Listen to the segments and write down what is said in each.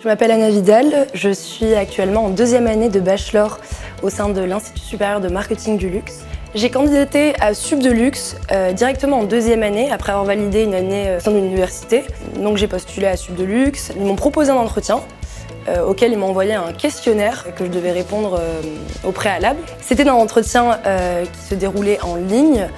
Je m'appelle Anna Vidal, je suis actuellement en deuxième année de bachelor au sein de l'Institut supérieur de marketing du luxe. J'ai candidaté à Sup de Luxe directement en deuxième année, après avoir validé une année au sein de l'université. Donc j'ai postulé à Sup de Luxe, ils m'ont proposé un entretien auquel ils m'ont envoyé un questionnaire que je devais répondre au préalable. C'était un entretien qui se déroulait en ligne,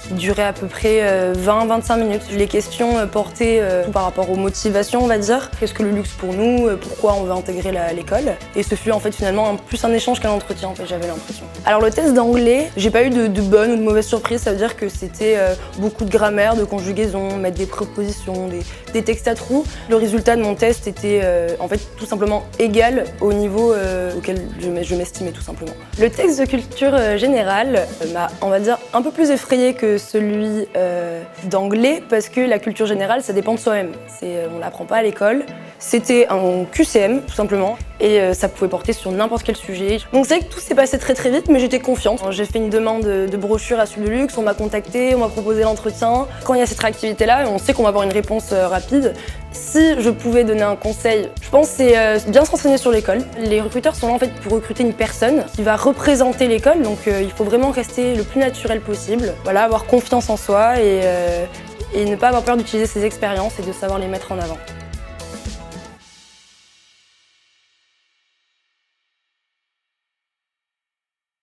qui durait à peu près 20-25 minutes. Les questions portaient par rapport aux motivations, on va dire. Qu'est-ce que le luxe pour nous? Pourquoi on veut intégrer l'école? Et ce fut en fait finalement plus un échange qu'un entretien, en fait, j'avais l'impression. Alors le test d'anglais, j'ai pas eu de bonne ou de mauvaise surprise. Ça veut dire que c'était beaucoup de grammaire, de conjugaison, mettre des prépositions, des textes à trous. Le résultat de mon test était en fait tout simplement égal au niveau auquel je m'estimais tout simplement. Le texte de culture générale m'a, on va dire, un peu plus effrayée que celui d'anglais parce que la culture générale, ça dépend de soi-même. On l'apprend pas à l'école. C'était un QCM tout simplement et ça pouvait porter sur n'importe quel sujet. Donc c'est vrai que tout s'est passé très vite, mais j'étais confiante. J'ai fait une demande de brochure à Sup de Luxe, on m'a contacté, on m'a proposé l'entretien. Quand il y a cette réactivité-là, on sait qu'on va avoir une réponse rapide. Si je pouvais donner un conseil, je pense que c'est bien se renseigner sur l'école. Les recruteurs sont là en fait pour recruter une personne qui va représenter l'école, donc il faut vraiment rester le plus naturel possible. Voilà, avoir confiance en soi et ne pas avoir peur d'utiliser ses expériences et de savoir les mettre en avant.